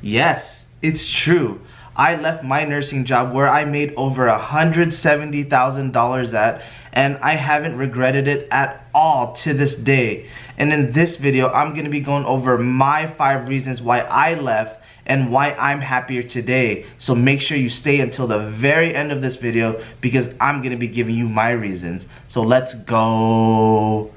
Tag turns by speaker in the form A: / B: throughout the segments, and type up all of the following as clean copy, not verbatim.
A: Yes, it's true. I left my nursing job where I made over $170,000 at, and I haven't regretted it at all to this day. And in this video, I'm going to be going over my 5 reasons why I left and why I'm happier today. So make sure you stay until the very end of this video because I'm going to be giving you my reasons. So let's go.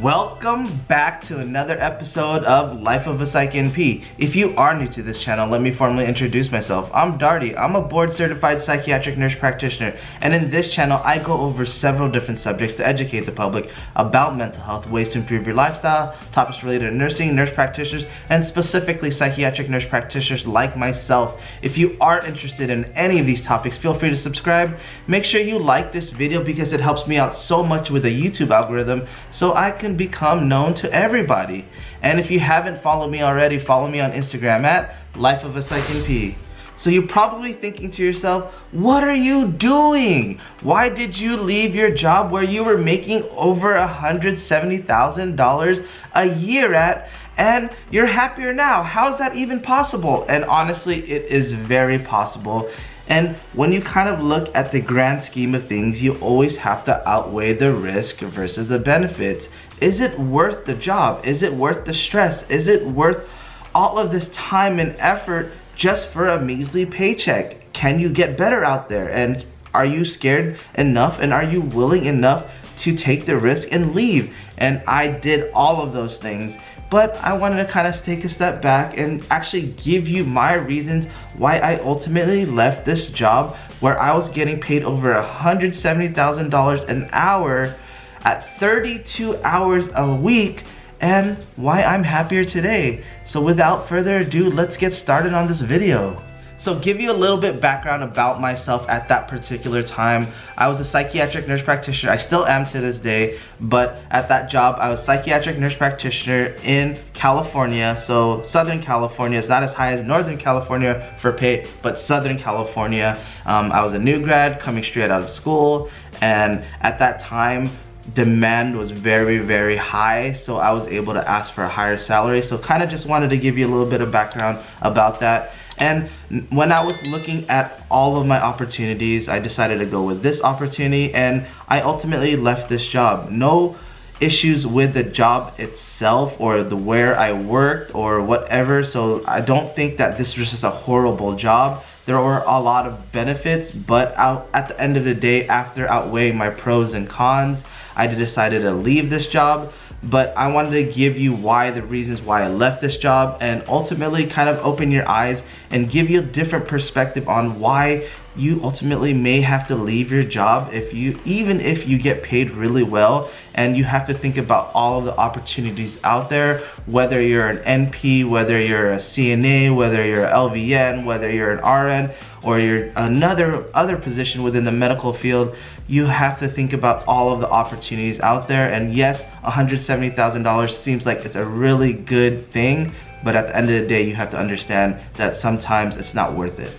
A: Welcome back to another episode of Life of a Psych NP. If you are new to this channel, let me formally introduce myself. I'm Darty. I'm a board certified psychiatric nurse practitioner, and in this channel I go over several different subjects to educate the public about mental health, ways to improve your lifestyle, topics related to nursing, nurse practitioners, and specifically psychiatric nurse practitioners like myself. If you are interested in any of these topics, feel free to subscribe. Make sure you like this video because it helps me out so much with the YouTube algorithm so I can become known to everybody. And if you haven't followed me already, follow me on Instagram at LifeofaPsychNP. So you're probably thinking to yourself, what are you doing? Why did you leave your job where you were making over $170,000 a year at, and you're happier now? How's that even possible? And honestly, it is very possible. And when you kind of look at the grand scheme of things, you always have to outweigh the risk versus the benefits. Is it worth the job? Is it worth the stress? Is it worth all of this time and effort just for a measly paycheck? Can you get better out there? And are you scared enough, and are you willing enough to take the risk and leave? And I did all of those things. But I wanted to kind of take a step back and actually give you my reasons why I ultimately left this job where I was getting paid over $170,000 an hour at 32 hours a week, and why I'm happier today. So without further ado, let's get started on this video. So give you a little bit background about myself at that particular time. I was a psychiatric nurse practitioner. I still am to this day, but at that job, I was psychiatric nurse practitioner in California. So Southern California is not as high as Northern California for pay, but Southern California. I was a new grad coming straight out of school, and at that time, demand was very, very high, so I was able to ask for a higher salary. So kind of just wanted to give you a little bit of background about that. And when I was looking at all of my opportunities, I decided to go with this opportunity, and I ultimately left this job. No issues with the job itself or the where I worked or whatever, so I don't think that this was just a horrible job. There were a lot of benefits, but at the end of the day, after outweighing my pros and cons, I decided to leave this job. But I wanted to give you the reasons why I left this job, and ultimately kind of open your eyes and give you a different perspective on why you ultimately may have to leave your job even if you get paid really well, and you have to think about all of the opportunities out there, whether you're an NP, whether you're a CNA, whether you're an LVN, whether you're an RN, or you're other position within the medical field. You have to think about all of the opportunities out there. And yes, $170,000 seems like it's a really good thing, but at the end of the day, you have to understand that sometimes it's not worth it.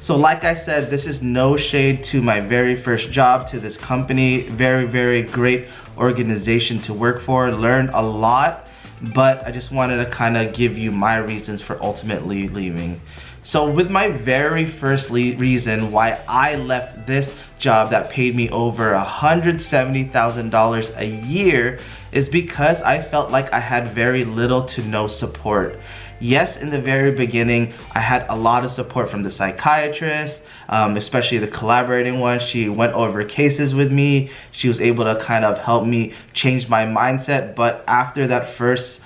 A: So like I said, this is no shade to my very first job, to this company. Very, very great organization to work for. Learned a lot, but I just wanted to kind of give you my reasons for ultimately leaving. So with my very first reason why I left this job that paid me over $170,000 a year is because I felt like I had very little to no support. Yes, in the very beginning, I had a lot of support from the psychiatrist, especially the collaborating one. She went over cases with me. She was able to kind of help me change my mindset. But after that first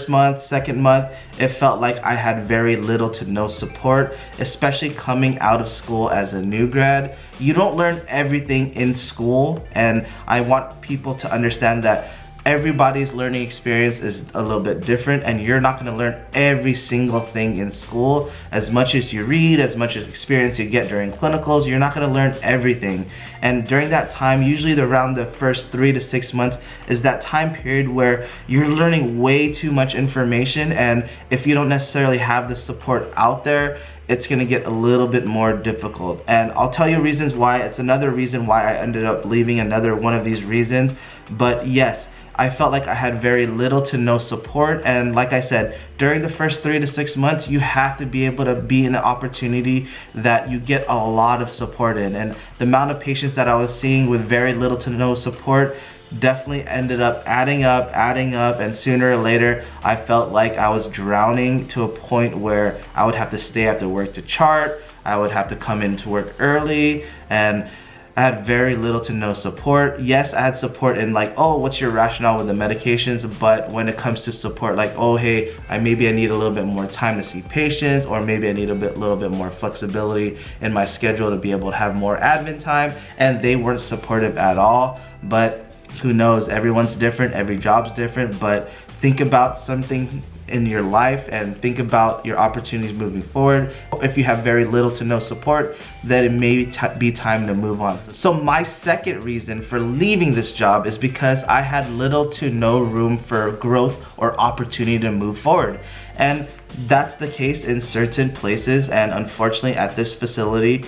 A: month, second month, it felt like I had very little to no support, especially coming out of school as a new grad. You don't learn everything in school, and I want people to understand that everybody's learning experience is a little bit different, and you're not going to learn every single thing in school. As much as you read, as much as experience you get during clinicals, you're not going to learn everything. And during that time, usually around the first 3 to 6 months is that time period where you're learning way too much information, and if you don't necessarily have the support out there, it's going to get a little bit more difficult. And I'll tell you reasons why. It's another reason why I ended up leaving, another one of these reasons. But yes, I felt like I had very little to no support. And like I said, during the first 3 to 6 months, you have to be able to be in an opportunity that you get a lot of support in. And the amount of patients that I was seeing with very little to no support definitely ended up adding up, and sooner or later I felt like I was drowning to a point where I would have to stay after work to chart, I would have to come into work early, and I had very little to no support. Yes, I had support in like, oh, what's your rationale with the medications? But when it comes to support, like, oh, hey, maybe I need a little bit more time to see patients, or maybe I need a little bit more flexibility in my schedule to be able to have more admin time, and they weren't supportive at all. But who knows, everyone's different, every job's different, but think about something in your life and think about your opportunities moving forward. If you have very little to no support, then it may be time to move on. So my second reason for leaving this job is because I had little to no room for growth or opportunity to move forward. And that's the case in certain places, and unfortunately at this facility,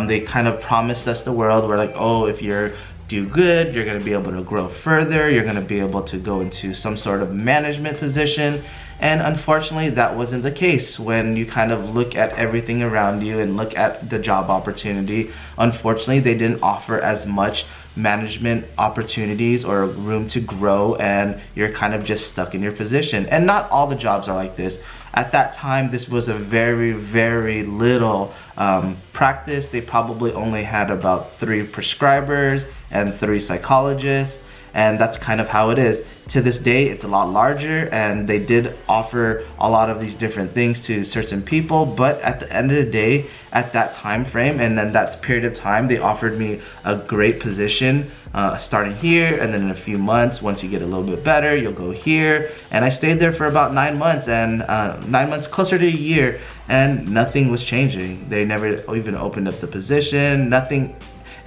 A: they kind of promised us the world. We're like, oh, if you're do good, you're gonna be able to grow further, you're gonna be able to go into some sort of management position. And unfortunately, that wasn't the case. When you kind of look at everything around you and look at the job opportunity, unfortunately, they didn't offer as much management opportunities or room to grow, and you're kind of just stuck in your position. And not all the jobs are like this. At that time, this was a very, very little practice. They probably only had about 3 prescribers and 3 psychologists, and that's kind of how it is. To this day, it's a lot larger, and they did offer a lot of these different things to certain people, but at the end of the day, at that time frame and then that period of time, they offered me a great position starting here, and then in a few months, once you get a little bit better, you'll go here. And I stayed there for about 9 months, and 9 months, closer to a year, and nothing was changing. They never even opened up the position, nothing.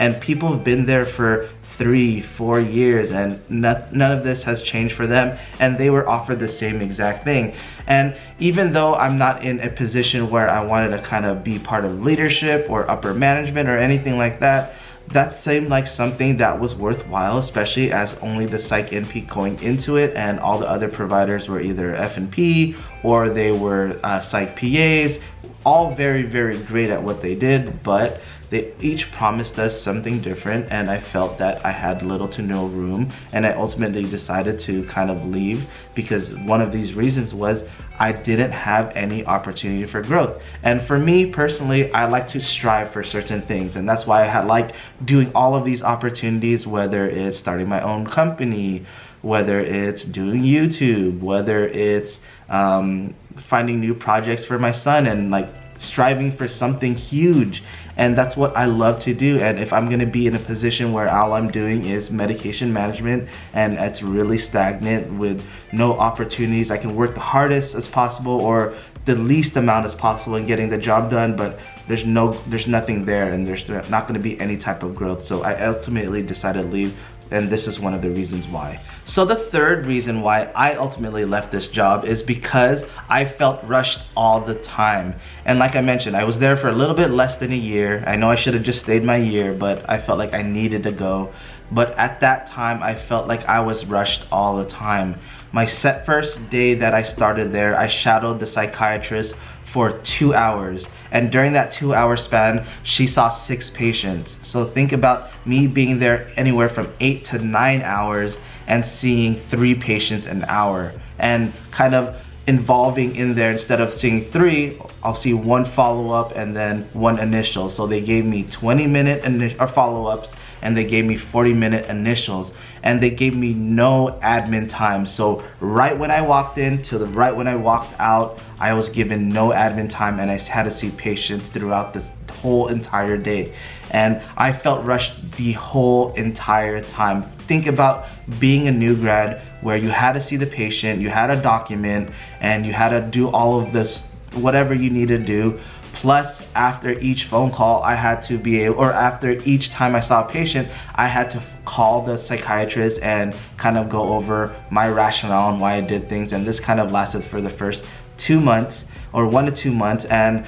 A: And people have been there for 3-4 years, and none of this has changed for them, and they were offered the same exact thing. And even though I'm not in a position where I wanted to kind of be part of leadership or upper management or anything like that, that seemed like something that was worthwhile, especially as only the Psych NP going into it, and all the other providers were either FNP or they were Psych PAs, all very, very great at what they did, but they each promised us something different, and I felt that I had little to no room, and I ultimately decided to kind of leave because one of these reasons was I didn't have any opportunity for growth. And for me personally, I like to strive for certain things, and that's why I had like doing all of these opportunities, whether it's starting my own company, whether it's doing YouTube, whether it's finding new projects for my son, and like striving for something huge. And that's what I love to do. And if I'm gonna be in a position where all I'm doing is medication management and it's really stagnant with no opportunities, I can work the hardest as possible or the least amount as possible in getting the job done, but there's nothing there, and there's not gonna be any type of growth. So I ultimately decided to leave, and this is one of the reasons why. So the third reason why I ultimately left this job is because I felt rushed all the time. And like I mentioned, I was there for a little bit less than a year. I know I should have just stayed my year, but I felt like I needed to go. But at that time, I felt like I was rushed all the time. My first day that I started there, I shadowed the psychiatrist for 2 hours. And during that 2-hour span, she saw 6 patients. So think about me being there anywhere from 8 to 9 hours and seeing 3 patients an hour, and kind of involving in there, instead of seeing 3, I'll see 1 follow-up and then 1 initial. So they gave me 20-minute follow-ups, and they gave me 40-minute initials, and they gave me no admin time. So right when I walked in to right when I walked out, I was given no admin time, and I had to see patients throughout the whole entire day. And I felt rushed the whole entire time. Think about being a new grad where you had to see the patient, you had to document, and you had to do all of this, whatever you need to do. Plus, after each phone call, I had to be able, or after each time I saw a patient, I had to call the psychiatrist and kind of go over my rationale and why I did things. And this kind of lasted for the first 2 months, or 1 to 2 months. And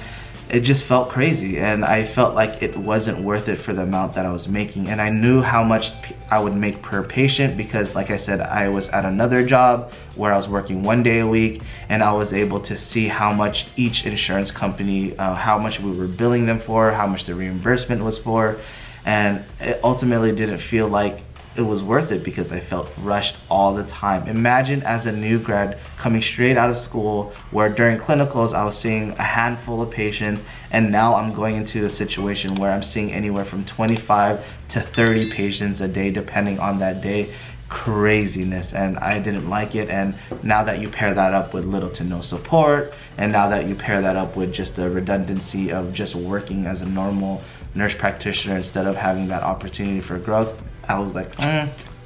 A: it just felt crazy, and I felt like it wasn't worth it for the amount that I was making. And I knew how much I would make per patient because, like I said, I was at another job where I was working 1 day a week, and I was able to see how much each insurance company, how much we were billing them for, how much the reimbursement was for, and it ultimately didn't feel like it was worth it because I felt rushed all the time. Imagine as a new grad coming straight out of school where during clinicals I was seeing a handful of patients, and now I'm going into a situation where I'm seeing anywhere from 25 to 30 patients a day depending on that day. Craziness, and I didn't like it. And now that you pair that up with little to no support, and now that you pair that up with just the redundancy of just working as a normal nurse practitioner instead of having that opportunity for growth, I was like,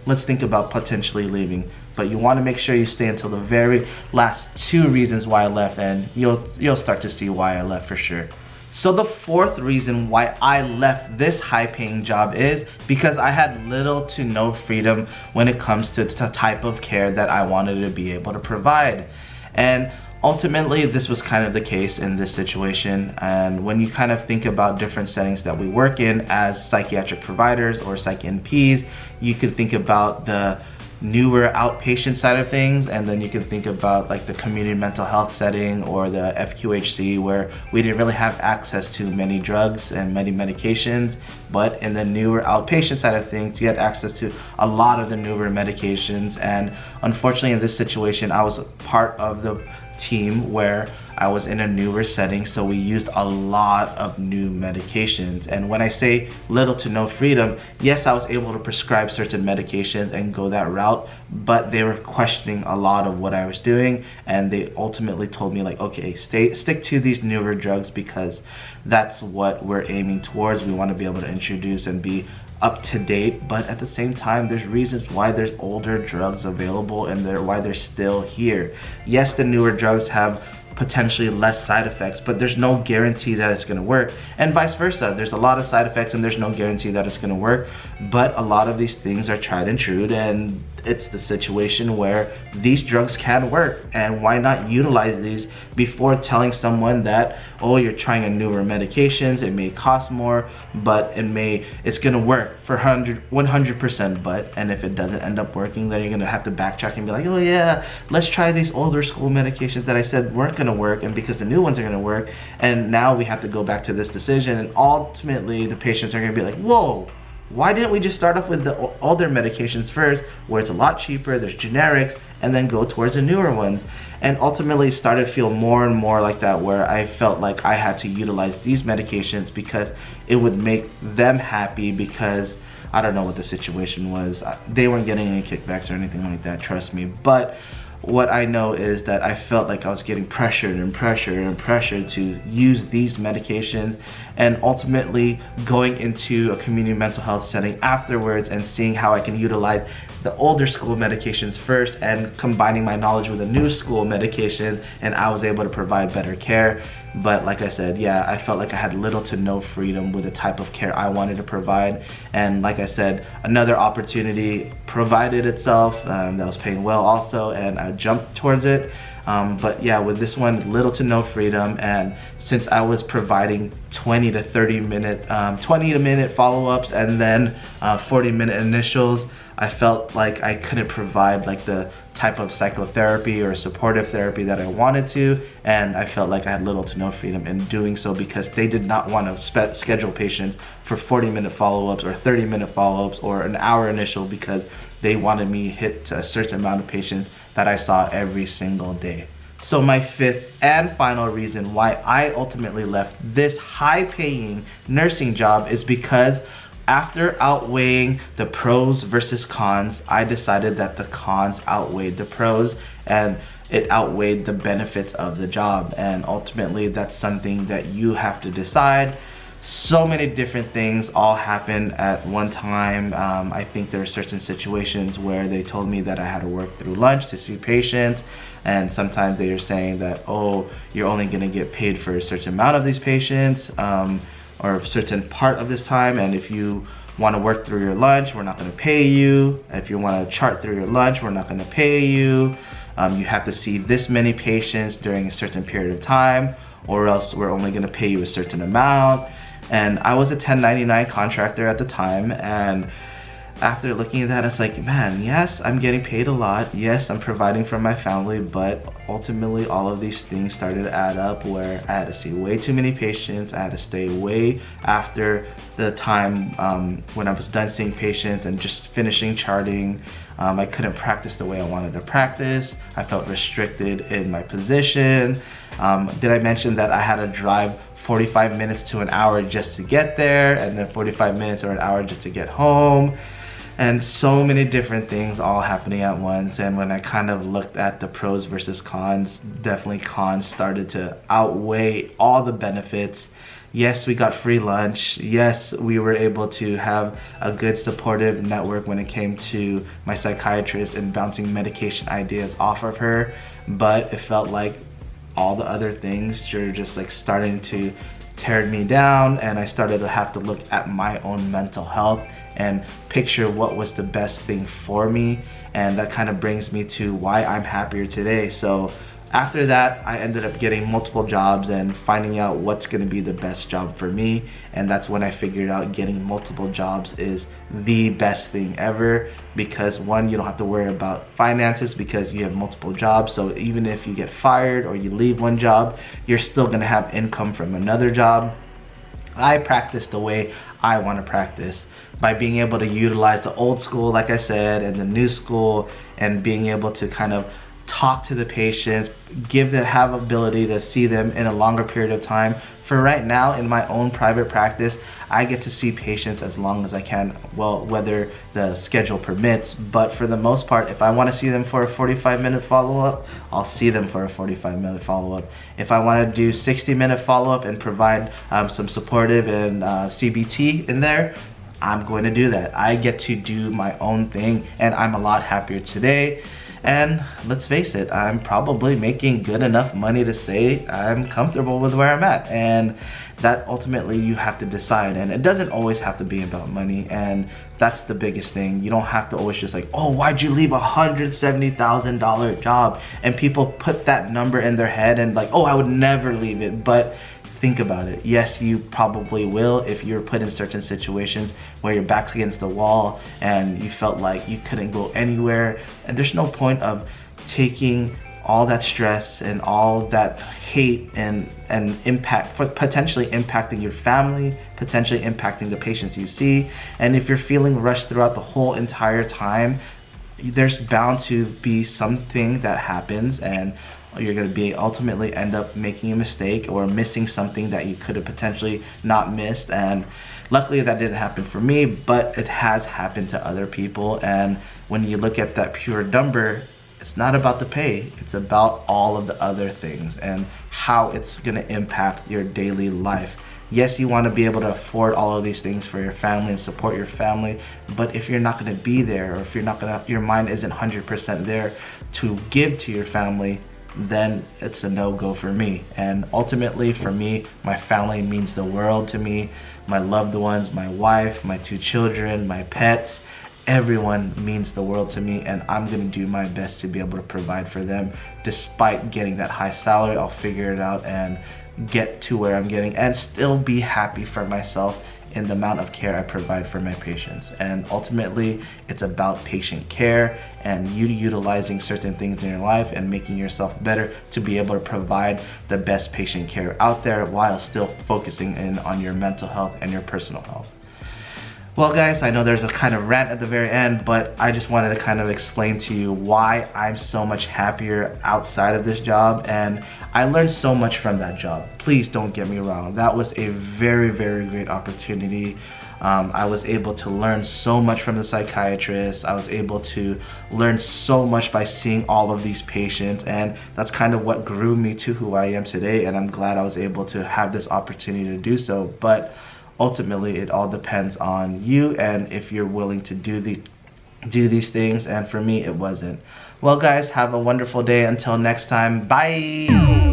A: let's think about potentially leaving. But you want to make sure you stay until the very last 2 reasons why I left, and you'll start to see why I left for sure. So the 4th reason why I left this high-paying job is because I had little to no freedom when it comes to the type of care that I wanted to be able to provide. And ultimately, this was kind of the case in this situation. And when you kind of think about different settings that we work in as psychiatric providers or psych NPs, you can think about the newer outpatient side of things, and then you can think about like the community mental health setting or the FQHC, where we didn't really have access to many drugs and many medications. But in the newer outpatient side of things, you had access to a lot of the newer medications. And unfortunately, in this situation, I was part of the team where I was in a newer setting, so we used a lot of new medications. And when I say little to no freedom, yes, I was able to prescribe certain medications and go that route, but they were questioning a lot of what I was doing, and they ultimately told me like, okay, stick to these newer drugs because that's what we're aiming towards. We want to be able to introduce and be up to date, but at the same time, there's reasons why there's older drugs available and why they're still here. Yes, the newer drugs have potentially less side effects, but there's no guarantee that it's going to work, and vice versa. There's a lot of side effects and there's no guarantee that it's going to work, but a lot of these things are tried and true, and it's the situation where these drugs can work, and why not utilize these before telling someone that, oh, you're trying a newer medications, it may cost more, but it's gonna work for 100%, but, and if it doesn't end up working, then you're gonna have to backtrack and be like, oh yeah, let's try these older school medications that I said weren't gonna work, and because the new ones are gonna work, and now we have to go back to this decision, and ultimately the patients are gonna be like, whoa, why didn't we just start off with the older medications first, where it's a lot cheaper, there's generics, and then go towards the newer ones? And ultimately started to feel more and more like that, where I felt like I had to utilize these medications because it would make them happy, because I don't know what the situation was. They weren't getting any kickbacks or anything like that, trust me. But what I know is that I felt like I was getting pressured and pressured and pressured to use these medications, and ultimately going into a community mental health setting afterwards and seeing how I can utilize the older school medications first and combining my knowledge with a new school medication, and I was able to provide better care. But like I said, yeah, I felt like I had little to no freedom with the type of care I wanted to provide. And like I said, another opportunity provided itself that was paying well also, and I jumped towards it. But yeah, with this one, little to no freedom, and since I was providing 20 to 30 minute, 20-minute follow-ups and then 40-minute initials, I felt like I couldn't provide like the type of psychotherapy or supportive therapy that I wanted to, and I felt like I had little to no freedom in doing so because they did not want to schedule patients for 40-minute follow-ups or 30-minute follow-ups or an hour initial, because they wanted me hit a certain amount of patients that I saw every single day. So my 5th and final reason why I ultimately left this high-paying nursing job is because after outweighing the pros versus cons, I decided that the cons outweighed the pros, and it outweighed the benefits of the job. And ultimately, that's something that you have to decide. So many different things all happened at one time. I think there are certain situations where they told me that I had to work through lunch to see patients, and sometimes they are saying that, oh, you're only going to get paid for a certain amount of these patients, or a certain part of this time, and if you want to work through your lunch, we're not going to pay you. If you want to chart through your lunch, we're not going to pay you. You have to see this many patients during a certain period of time, or else we're only gonna pay you a certain amount. And I was a 1099 contractor at the time, and after looking at that, it's like, man, yes, I'm getting paid a lot. Yes, I'm providing for my family, but ultimately all of these things started to add up where I had to see way too many patients. I had to stay way after the time when I was done seeing patients and just finishing charting. I couldn't practice the way I wanted to practice. I felt restricted in my position. Did I mention that I had to drive 45 minutes to an hour just to get there, and then 45 minutes or an hour just to get home? And so many different things all happening at once. And when I kind of looked at the pros versus cons, definitely cons started to outweigh all the benefits. Yes, we got free lunch. Yes, we were able to have a good supportive network when it came to my psychiatrist and bouncing medication ideas off of her. But it felt like all the other things were just like starting to tear me down, and I started to have to look at my own mental health and picture what was the best thing for me. And that kind of brings me to why I'm happier today. So after that, I ended up getting multiple jobs and finding out what's going to be the best job for me. And that's when I figured out getting multiple jobs is the best thing ever, because one, you don't have to worry about finances because you have multiple jobs. So even if you get fired or you leave one job, you're still going to have income from another job. I practice the way I want to practice by being able to utilize the old school, like I said, and the new school, and being able to kind of talk to the patients, have ability to see them in a longer period of time. For right now, in my own private practice, I get to see patients as long as I can, well, whether the schedule permits. But for the most part, if I want to see them for a 45-minute follow-up, I'll see them for a 45-minute follow-up. If I want to do 60-minute follow-up and provide some supportive and CBT in there, I'm going to do that. I get to do my own thing, and I'm a lot happier today. And let's face it, I'm probably making good enough money to say I'm comfortable with where I'm at. And that ultimately you have to decide. And it doesn't always have to be about money. And that's the biggest thing. You don't have to always just like, oh, why'd you leave a $170,000 job? And people put that number in their head and like, oh, I would never leave it. But think about it. Yes, you probably will if you're put in certain situations where your back's against the wall and you felt like you couldn't go anywhere. And there's no point of taking all that stress and all that hate and impact for potentially impacting your family, potentially impacting the patients you see. And if you're feeling rushed throughout the whole entire time, there's bound to be something that happens, and you're going to be ultimately end up making a mistake or missing something that you could have potentially not missed. And luckily that didn't happen for me, but it has happened to other people. And when you look at that pure number, it's not about the pay, it's about all of the other things and how it's going to impact your daily life. Yes, you want to be able to afford all of these things for your family and support your family, but if you're not going to be there, or if you're not going to, your mind isn't 100% there to give to your family, then it's a no-go for me. And ultimately for me, my family means the world to me. My loved ones, my wife, my 2 children, my pets, everyone means the world to me, and I'm gonna do my best to be able to provide for them. Despite getting that high salary, I'll figure it out and get to where I'm getting and still be happy for myself in the amount of care I provide for my patients. And ultimately, it's about patient care and you utilizing certain things in your life and making yourself better to be able to provide the best patient care out there while still focusing in on your mental health and your personal health. Well guys, I know there's a kind of rant at the very end, but I just wanted to kind of explain to you why I'm so much happier outside of this job, and I learned so much from that job. Please don't get me wrong, that was a very, very great opportunity. I was able to learn so much from the psychiatrist. I was able to learn so much by seeing all of these patients, and that's kind of what grew me to who I am today, and I'm glad I was able to have this opportunity to do so. But ultimately, it all depends on you and if you're willing to do these things, and for me, it wasn't. Well guys, have a wonderful day. Until next time, bye!